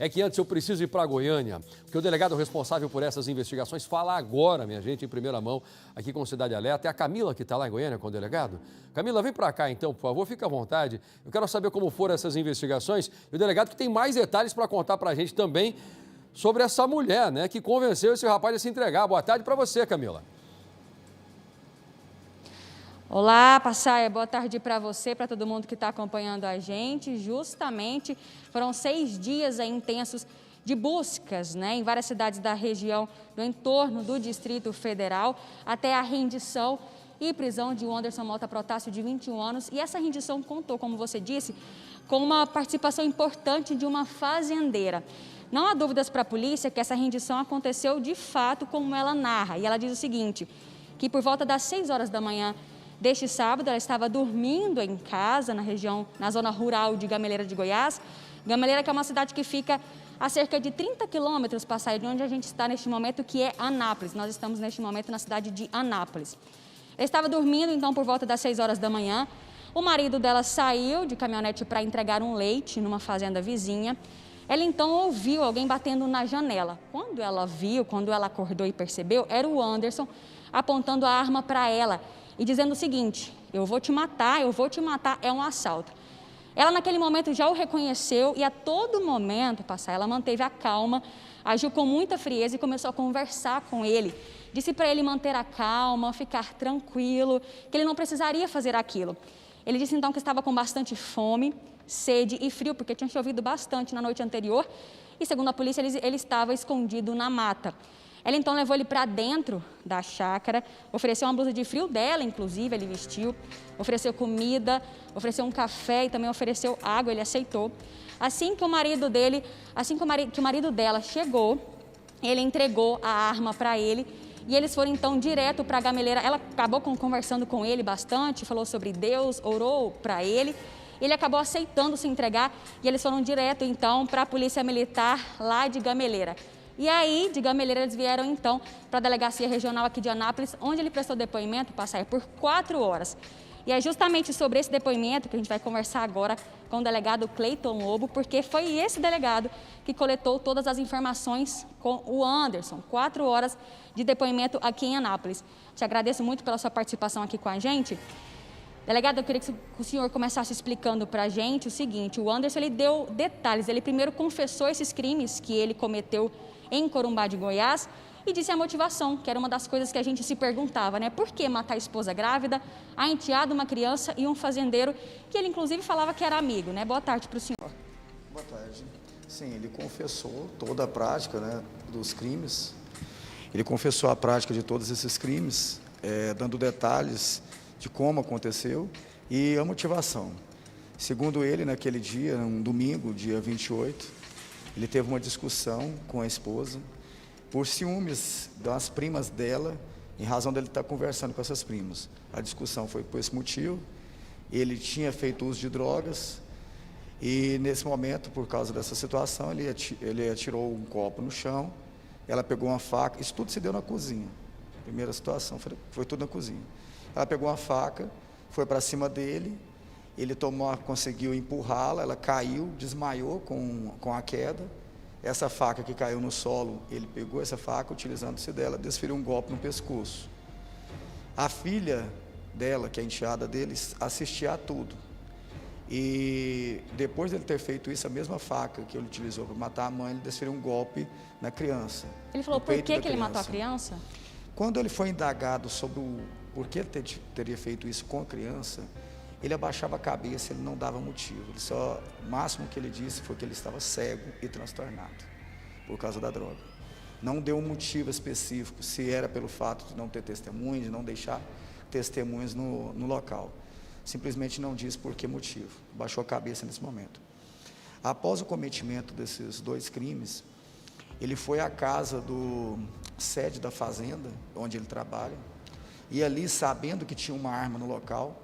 É que antes eu preciso ir para Goiânia, porque o delegado responsável por essas investigações fala agora, minha gente, em primeira mão, aqui com Cidade Alerta. É a Camila que está lá em Goiânia com o delegado. Camila, vem para cá então, por favor, fica à vontade. Eu quero saber como foram essas investigações e o delegado que tem mais detalhes para contar para a gente também sobre essa mulher, né, que convenceu esse rapaz a se entregar. Boa tarde para você, Camila. Olá, Passaia, boa tarde para você, para todo mundo que está acompanhando a gente. Justamente foram 6 dias intensos de buscas, né, em várias cidades da região, no entorno do Distrito Federal, até a rendição e prisão de Wanderson Mota Protássio, de 21 anos. E essa rendição contou, como você disse, com uma participação importante de uma fazendeira. Não há dúvidas para a polícia que essa rendição aconteceu de fato como ela narra. E ela diz o seguinte, que por volta das 6 horas da manhã deste sábado, ela estava dormindo em casa, na zona rural de Gameleira de Goiás. Gameleira, que é uma cidade que fica a cerca de 30 quilômetros para sair de onde a gente está neste momento, que é Anápolis. Nós estamos neste momento na cidade de Anápolis. Ela estava dormindo, então, por volta das 6 horas da manhã. O marido dela saiu de caminhonete para entregar um leite numa fazenda vizinha. Ela, então, ouviu alguém batendo na janela. Quando ela acordou e percebeu, era o Wanderson apontando a arma para ela e dizendo o seguinte: eu vou te matar, é um assalto. Ela naquele momento já o reconheceu e a todo momento, ela manteve a calma, agiu com muita frieza e começou a conversar com ele. Disse para ele manter a calma, ficar tranquilo, que ele não precisaria fazer aquilo. Ele disse então que estava com bastante fome, sede e frio, porque tinha chovido bastante na noite anterior e, segundo a polícia, ele estava escondido na mata. Ela então levou ele para dentro da chácara, ofereceu uma blusa de frio dela, inclusive, ele vestiu, ofereceu comida, ofereceu um café e também ofereceu água, ele aceitou. Assim que o marido dela chegou, ele entregou a arma para ele e eles foram então direto para a Gameleira. Ela acabou conversando com ele bastante, falou sobre Deus, orou para ele. Ele acabou aceitando se entregar e eles foram direto então para a Polícia Militar lá de Gameleira. E aí, de Gameleira, eles vieram, então, para a Delegacia Regional aqui de Anápolis, onde ele prestou depoimento, por 4 horas. E é justamente sobre esse depoimento que a gente vai conversar agora com o delegado Cleiton Lobo, porque foi esse delegado que coletou todas as informações com o Wanderson. 4 horas de depoimento aqui em Anápolis. Te agradeço muito pela sua participação aqui com a gente. Delegado, eu queria que o senhor começasse explicando para a gente o seguinte: o Wanderson, ele deu detalhes, ele primeiro confessou esses crimes que ele cometeu em Corumbá de Goiás e disse a motivação, que era uma das coisas que a gente se perguntava, né? Por que matar a esposa grávida, a enteada, uma criança e um fazendeiro, que ele inclusive falava que era amigo, né? Boa tarde para o senhor. Boa tarde. Sim, ele confessou toda a prática, né, dos crimes. Ele confessou a prática de todos esses crimes, dando detalhes de como aconteceu e a motivação. Segundo ele, naquele dia, um domingo, dia 28, ele teve uma discussão com a esposa por ciúmes das primas dela, em razão dele estar conversando com essas primas. A discussão foi por esse motivo. Ele tinha feito uso de drogas e, nesse momento, por causa dessa situação, ele atirou um copo no chão, ela pegou uma faca. Isso tudo se deu na cozinha. A primeira situação foi tudo na cozinha. Ela pegou uma faca, foi para cima dele. Ele conseguiu empurrá-la, ela caiu, desmaiou com a queda. Essa faca que caiu no solo, ele pegou essa faca, utilizando-se dela, desferiu um golpe no pescoço. A filha dela, que é a enteada deles, assistia a tudo. E depois dele ter feito isso, a mesma faca que ele utilizou para matar a mãe, ele desferiu um golpe na criança. Ele falou por que ele matou a criança? Quando ele foi indagado sobre por que ele teria feito isso com a criança, ele abaixava a cabeça, ele não dava motivo. O máximo que ele disse foi que ele estava cego e transtornado por causa da droga. Não deu um motivo específico, se era pelo fato de não ter testemunhas, de não deixar testemunhas no local. Simplesmente não disse por que motivo, baixou a cabeça nesse momento. Após o cometimento desses 2 crimes, ele foi à casa sede da fazenda, onde ele trabalha, e ali, sabendo que tinha uma arma no local.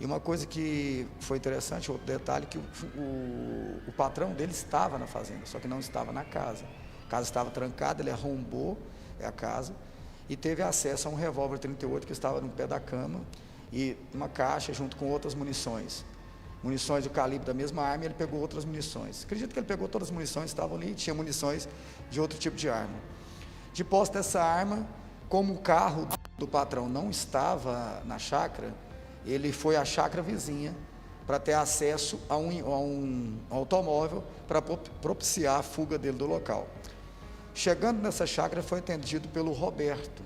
E uma coisa que foi interessante, outro detalhe, que o patrão dele estava na fazenda, só que não estava na casa. A casa estava trancada, ele arrombou a casa e teve acesso a um revólver 38 que estava no pé da cama e uma caixa junto com outras munições. munições do calibre da mesma arma, e ele pegou outras munições. Acredito que ele pegou todas as munições que estavam ali, tinha munições de outro tipo de arma. De posse dessa arma, como o carro do patrão não estava na chácara, ele foi à chácara vizinha para ter acesso a um automóvel para propiciar a fuga dele do local. Chegando nessa chácara, foi atendido pelo Roberto.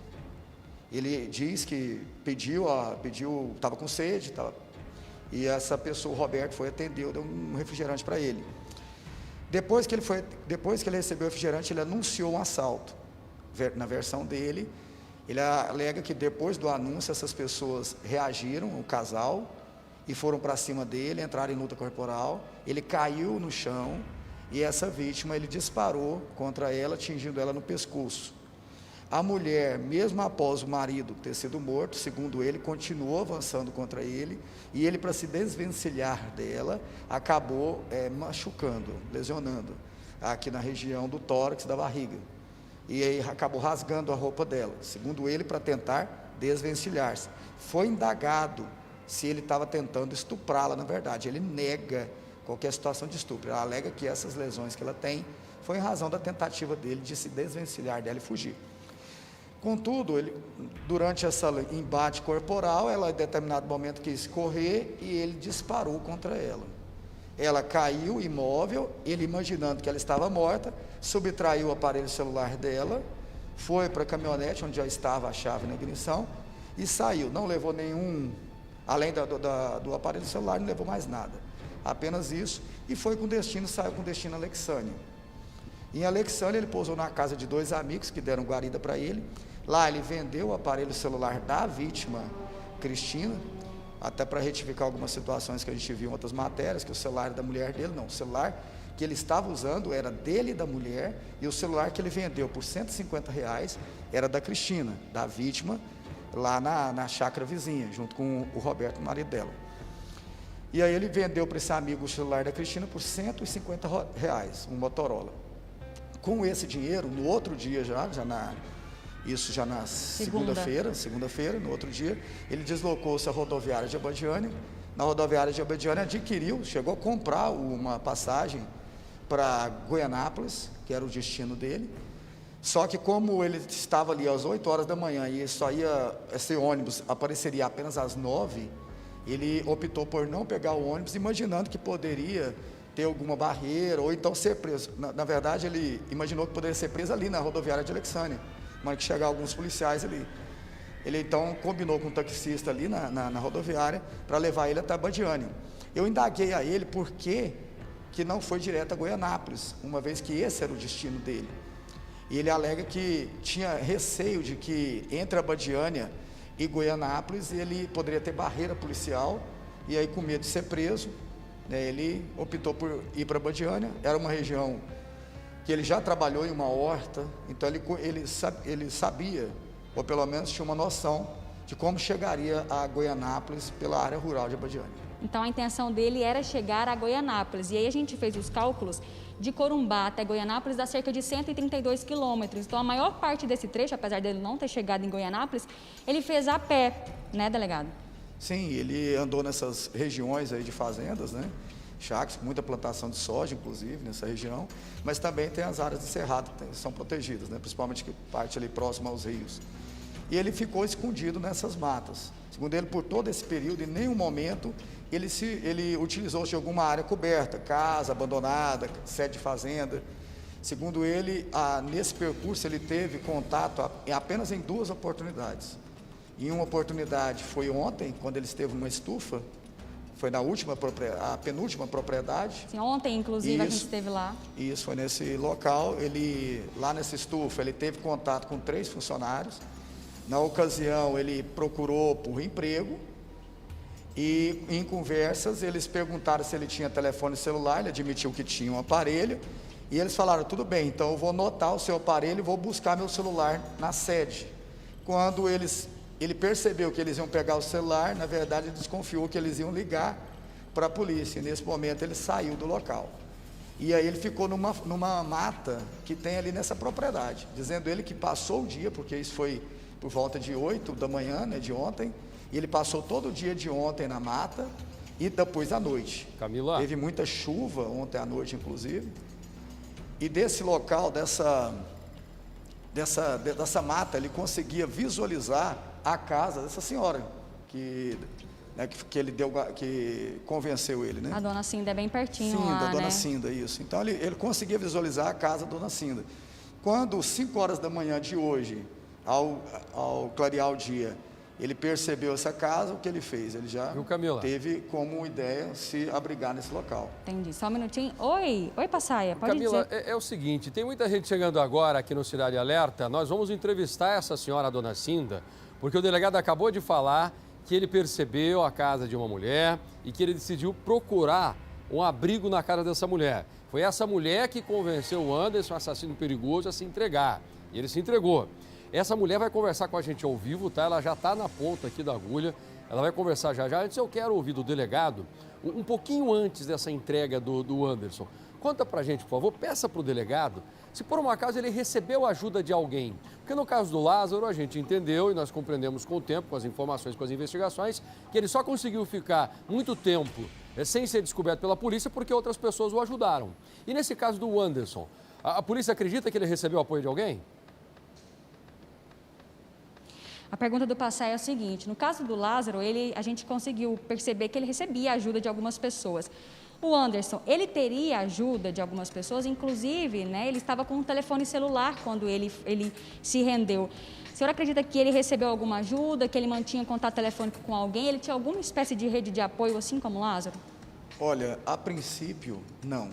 Ele diz que estava com sede, e essa pessoa, o Roberto, foi atendeu, deu um refrigerante para ele. Depois que ele recebeu o refrigerante, ele anunciou um assalto. Na versão dele, ele alega que depois do anúncio, essas pessoas reagiram, o casal, e foram para cima dele, entraram em luta corporal. Ele caiu no chão, e essa vítima, ele disparou contra ela, atingindo ela no pescoço. A mulher, mesmo após o marido ter sido morto, segundo ele, continuou avançando contra ele, e ele, para se desvencilhar dela, acabou machucando, lesionando, aqui na região do tórax, da barriga, e aí acabou rasgando a roupa dela, segundo ele, para tentar desvencilhar-se. Foi indagado se ele estava tentando estuprá-la. Na verdade, ele nega qualquer situação de estupro. Ela alega que essas lesões que ela tem foi em razão da tentativa dele de se desvencilhar dela e fugir. Contudo, durante esse embate corporal, ela em determinado momento quis correr e ele disparou contra ela. Ela caiu imóvel, ele, imaginando que ela estava morta, subtraiu o aparelho celular dela, foi para a caminhonete onde já estava a chave na ignição e saiu. Não levou nenhum, além do aparelho celular, não levou mais nada, apenas isso, e saiu com destino a Alexânia. Em Alexânia, ele pousou na casa de 2 amigos que deram guarida para ele. Lá ele vendeu o aparelho celular da vítima, Cristina, até para retificar algumas situações que a gente viu em outras matérias, que o celular era da mulher dele. Não, o celular que ele estava usando era dele e da mulher, e o celular que ele vendeu por R$150 era da Cristina, da vítima, lá na chácara vizinha, junto com o Roberto, o marido dela. E aí ele vendeu para esse amigo o celular da Cristina por R$150, um Motorola. Com esse dinheiro, no outro dia isso já na segunda-feira, no outro dia, ele deslocou-se à rodoviária de Abadiânia. Na rodoviária de Abadiânia chegou a comprar uma passagem para Goianápolis, que era o destino dele. Só que como ele estava ali às 8 horas da manhã e esse ônibus apareceria apenas às 9, ele optou por não pegar o ônibus, imaginando que poderia ter alguma barreira, ou então ser preso. Na verdade, ele imaginou que poderia ser preso ali na rodoviária de Alexânia, mas que chegaram alguns policiais ali. Ele então combinou com um taxista ali na rodoviária para levar ele até Abadiânia. Eu indaguei a ele por que não foi direto a Goianápolis, uma vez que esse era o destino dele. E ele alega que tinha receio de que entre Abadiânia e Goianápolis ele poderia ter barreira policial, e aí, com medo de ser preso, ele optou por ir para Abadiânia. Era uma região que ele já trabalhou em uma horta, então ele sabia, ou pelo menos tinha uma noção de como chegaria a Goianápolis pela área rural de Abadiânia. Então a intenção dele era chegar a Goianápolis, e aí a gente fez os cálculos, de Corumbá até Goianápolis dá cerca de 132 quilômetros, então a maior parte desse trecho, apesar dele não ter chegado em Goianápolis, ele fez a pé, né, delegado? Sim, ele andou nessas regiões aí de fazendas, né? Chácaras, muita plantação de soja, inclusive, nessa região, mas também tem as áreas de cerrado que são protegidas, né? Principalmente que parte ali próxima aos rios. E ele ficou escondido nessas matas. Segundo ele, por todo esse período, em nenhum momento ele utilizou de alguma área coberta, casa abandonada, sede de fazenda. Segundo ele, nesse percurso ele teve contato apenas em 2 oportunidades. Em uma oportunidade foi ontem, quando ele esteve numa estufa, foi a penúltima propriedade. Sim, ontem, inclusive, a gente esteve lá. Isso, foi nesse local. Lá nessa estufa, ele teve contato com 3 funcionários. Na ocasião, ele procurou por emprego e, em conversas, eles perguntaram se ele tinha telefone celular. Ele admitiu que tinha um aparelho e eles falaram: tudo bem, então eu vou anotar o seu aparelho e vou buscar meu celular na sede. Quando ele percebeu que eles iam pegar o celular, na verdade ele desconfiou que eles iam ligar para a polícia, e nesse momento ele saiu do local. E aí ele ficou numa mata que tem ali nessa propriedade, dizendo ele que passou o dia, porque isso foi por volta de 8 da manhã, né, de ontem, e ele passou todo o dia de ontem na mata, e depois à noite. Camila. Teve muita chuva ontem à noite, inclusive, e desse local, dessa mata, ele conseguia visualizar a casa dessa senhora, que convenceu ele, né? A dona Cinda é bem pertinho Cinda, lá, a dona né? Cinda, isso. Então, ele conseguia visualizar a casa da dona Cinda. Quando, 5 horas da manhã de hoje, ao clarear o dia, ele percebeu essa casa, o que ele fez? Ele já teve como ideia se abrigar nesse local. Entendi. Só um minutinho. Oi, Passaia, pode Camila, dizer. é o seguinte, tem muita gente chegando agora aqui no Cidade Alerta. Nós vamos entrevistar essa senhora, a dona Cinda, porque o delegado acabou de falar que ele percebeu a casa de uma mulher e que ele decidiu procurar um abrigo na casa dessa mulher. Foi essa mulher que convenceu o Anderson, assassino perigoso, a se entregar. E ele se entregou. Essa mulher vai conversar com a gente ao vivo, tá? Ela já está na ponta aqui da agulha. Ela vai conversar já. Antes eu quero ouvir do delegado, um pouquinho antes dessa entrega do Anderson. Conta pra gente, por favor, peça pro delegado se por um acaso ele recebeu ajuda de alguém. Porque no caso do Lázaro, a gente entendeu e nós compreendemos com o tempo, com as informações, com as investigações, que ele só conseguiu ficar muito tempo sem ser descoberto pela polícia porque outras pessoas o ajudaram. E nesse caso do Anderson, a polícia acredita que ele recebeu apoio de alguém? A pergunta do Passaia é o seguinte, no caso do Lázaro, a gente conseguiu perceber que ele recebia ajuda de algumas pessoas. O Anderson, ele teria ajuda de algumas pessoas, inclusive, né, ele estava com um telefone celular quando ele se rendeu. O senhor acredita que ele recebeu alguma ajuda, que ele mantinha contato telefônico com alguém? Ele tinha alguma espécie de rede de apoio, assim como o Lázaro? Olha, a princípio, não.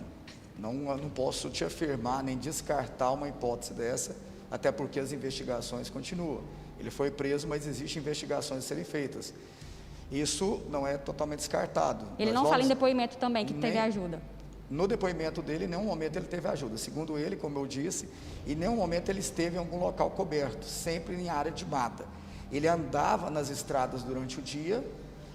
Não posso te afirmar nem descartar uma hipótese dessa, até porque as investigações continuam. Ele foi preso, mas existem investigações a serem feitas. Isso não é totalmente descartado. Ele não fala em depoimento também que teve ajuda? No depoimento dele, em nenhum momento ele teve ajuda. Segundo ele, como eu disse, em nenhum momento ele esteve em algum local coberto, sempre em área de mata. Ele andava nas estradas durante o dia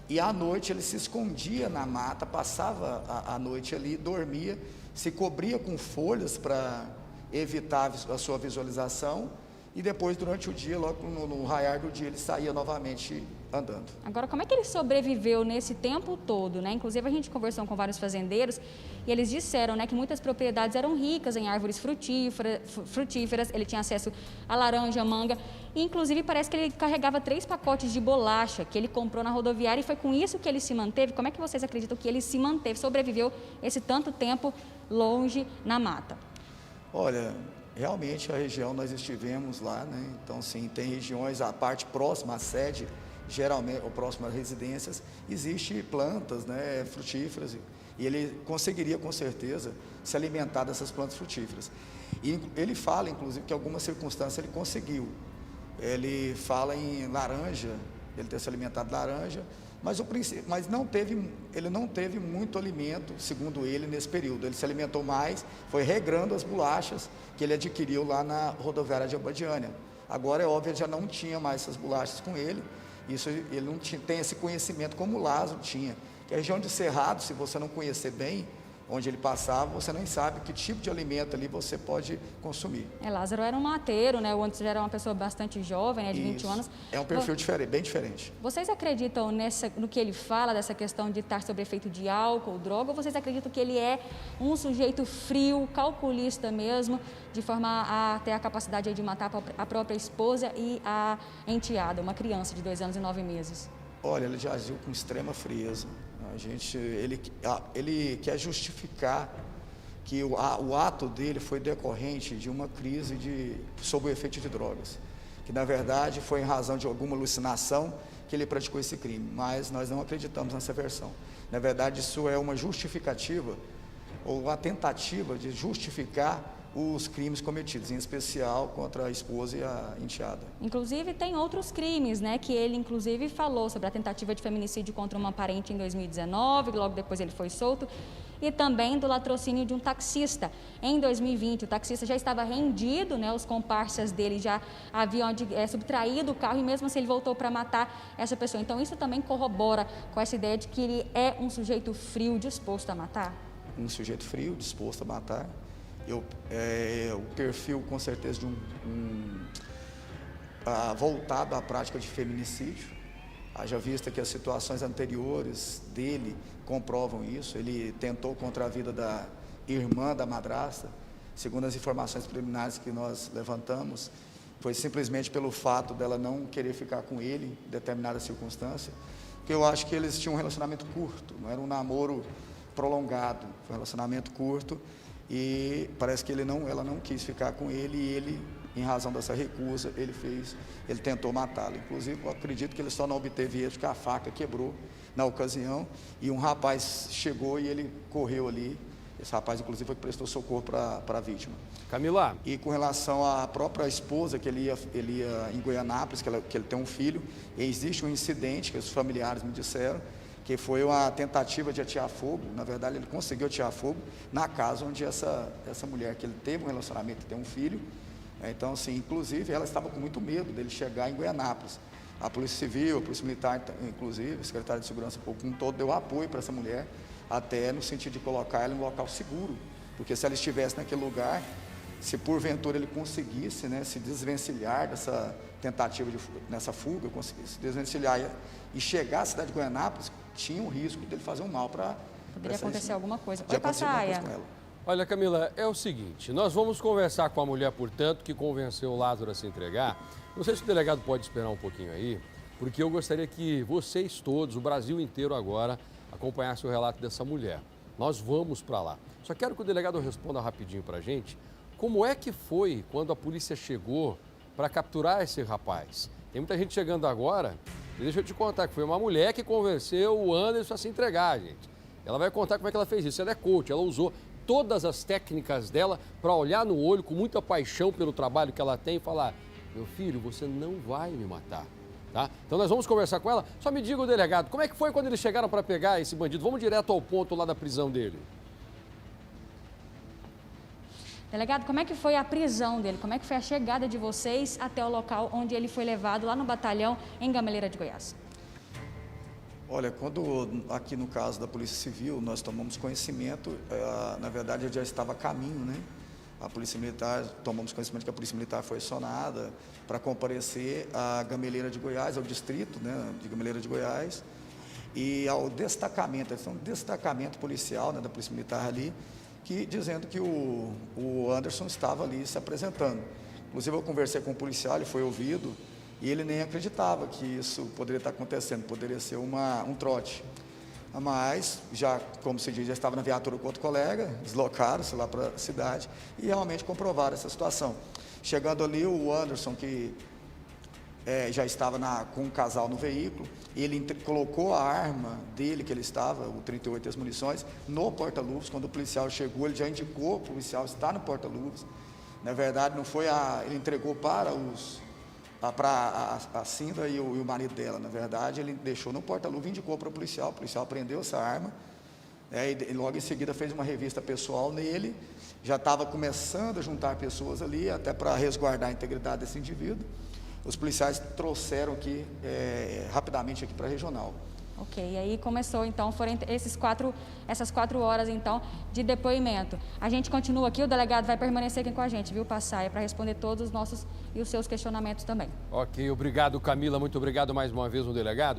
e à noite ele se escondia na mata, passava a noite ali, dormia, se cobria com folhas para evitar a sua visualização e depois, durante o dia, logo no raiar do dia, ele saía novamente andando. Agora, como é que ele sobreviveu nesse tempo todo, né? Inclusive, a gente conversou com vários fazendeiros e eles disseram, né, que muitas propriedades eram ricas em árvores frutíferas, ele tinha acesso a laranja, manga, e inclusive parece que ele carregava 3 pacotes de bolacha que ele comprou na rodoviária e foi com isso que ele se manteve. Como é que vocês acreditam que ele se manteve, sobreviveu esse tanto tempo longe na mata? Olha, realmente a região nós estivemos lá, né? Então, sim, tem regiões, a parte próxima à sede, geralmente, ou próxima às residências, existe plantas, né, frutíferas, e ele conseguiria, com certeza, se alimentar dessas plantas frutíferas. E ele fala, inclusive, que em algumas circunstâncias ele conseguiu. Ele fala em laranja, ele ter se alimentado de laranja, mas ele não teve muito alimento, segundo ele, nesse período. Ele se alimentou mais, foi regrando as bolachas que ele adquiriu lá na rodoviária de Abadiânia. Agora, é óbvio, ele já não tinha mais essas bolachas com ele, ele não tem esse conhecimento como o Lázaro tinha. Que a região de Cerrado, se você não conhecer bem onde ele passava, você nem sabe que tipo de alimento ali você pode consumir. Lázaro era um mateiro, né? O Anderson já era uma pessoa bastante jovem, né? De 20 anos. É um perfil diferente, bem diferente. Vocês acreditam no que ele fala, dessa questão de estar sob efeito de álcool, droga, ou vocês acreditam que ele é um sujeito frio, calculista mesmo, de forma a ter a capacidade de matar a própria esposa e a enteada, uma criança de 2 anos e 9 meses? Olha, ele já agiu com extrema frieza. Ele quer justificar que o ato dele foi decorrente de uma crise sob o efeito de drogas, que na verdade foi em razão de alguma alucinação que ele praticou esse crime, mas nós não acreditamos nessa versão. Na verdade, isso é uma justificativa ou uma tentativa de justificar os crimes cometidos, em especial contra a esposa e a enteada. Inclusive, tem outros crimes, né, que ele, inclusive, falou sobre a tentativa de feminicídio contra uma parente em 2019, logo depois ele foi solto, e também do latrocínio de um taxista. Em 2020, o taxista já estava rendido, né, os comparsas dele já haviam subtraído o carro e mesmo assim ele voltou para matar essa pessoa. Então, isso também corrobora com essa ideia de que ele é um sujeito frio, disposto a matar? Um sujeito frio, disposto a matar. O perfil, com certeza, de voltado à prática de feminicídio. Haja vista que as situações anteriores dele comprovam isso. Ele tentou contra a vida da irmã da madrasta. Segundo as informações preliminares que nós levantamos, foi simplesmente pelo fato dela não querer ficar com ele em determinada circunstância, porque eu acho que eles tinham um relacionamento curto, não era um namoro prolongado, foi um relacionamento curto, e parece que ela não quis ficar com ele, e ele, em razão dessa recusa, ele tentou matá-la. Inclusive, eu acredito que ele só não obteve êxito porque a faca quebrou na ocasião, e um rapaz chegou e ele correu ali. Esse rapaz, inclusive, foi que prestou socorro para a vítima. Camila. E com relação à própria esposa, que ele ia em Goianápolis, que ele tem um filho, e existe um incidente que os familiares me disseram, que foi uma tentativa de atear fogo. Na verdade, ele conseguiu atear fogo na casa onde essa mulher, que ele teve um relacionamento e tem um filho. Então, assim, inclusive, ela estava com muito medo dele chegar em Goianápolis. A Polícia Civil, a Polícia Militar, inclusive, o Secretário de Segurança Pública, como todo, deu apoio para essa mulher, até no sentido de colocar ela em um local seguro, porque se ela estivesse naquele lugar, se porventura ele conseguisse, né, se desvencilhar dessa tentativa nessa fuga, conseguisse se desvencilhar e chegar à cidade de Goianápolis, tinha um risco dele fazer um mal para... Poderia acontecer alguma coisa. Pode passar, Aya. Olha, Camila, é o seguinte, nós vamos conversar com a mulher, portanto, que convenceu o Lázaro a se entregar. Não sei se o delegado pode esperar um pouquinho aí, porque eu gostaria que vocês todos, o Brasil inteiro agora, acompanhasse o relato dessa mulher. Nós vamos para lá. Só quero que o delegado responda rapidinho para a gente como é que foi quando a polícia chegou para capturar esse rapaz. Tem muita gente chegando agora, e deixa eu te contar que foi uma mulher que convenceu o Anderson a se entregar, gente. Ela vai contar como é que ela fez isso. Ela é coach, ela usou todas as técnicas dela para olhar no olho com muita paixão pelo trabalho que ela tem e falar: meu filho, você não vai me matar. Tá? Então nós vamos conversar com ela. Só me diga, o delegado, como é que foi quando eles chegaram para pegar esse bandido? Vamos direto ao ponto lá da prisão dele. Delegado, como é que foi a prisão dele? Como é que foi a chegada de vocês até o local onde ele foi levado, lá no batalhão em Gameleira de Goiás? Olha, aqui no caso da Polícia Civil, nós tomamos conhecimento, na verdade eu já estava a caminho, né? A Polícia Militar, tomamos conhecimento que a Polícia Militar foi acionada para comparecer a Gameleira de Goiás, ao distrito, né, de Gameleira de Goiás, e ao destacamento, é um destacamento policial, né, da Polícia Militar ali, dizendo que o Anderson estava ali se apresentando. Inclusive eu conversei com o policial, ele foi ouvido, e ele nem acreditava que isso poderia estar acontecendo, poderia ser um trote. Mas, já, como se diz, já estava na viatura com outro colega, deslocaram-se lá para a cidade e realmente comprovaram essa situação. Chegando ali, o Anderson, que já estava com um casal no veículo, ele colocou a arma dele, que ele estava, o 38 e as munições, no porta-luvas. Quando o policial chegou, ele já indicou, o policial está no porta-luvas. Na verdade, não foi ele entregou para a Cinda e o marido dela. Na verdade, ele deixou no porta-luva e indicou para o policial prendeu essa arma, e logo em seguida fez uma revista pessoal nele, já estava começando a juntar pessoas ali, até para resguardar a integridade desse indivíduo. Os policiais trouxeram aqui, rapidamente aqui para a regional. Ok, e aí começou, então, foram essas 4 horas, então, de depoimento. A gente continua aqui, o delegado vai permanecer aqui com a gente, viu, Passaia, para responder todos os nossos e os seus questionamentos também. Ok, obrigado, Camila, muito obrigado mais uma vez, delegado.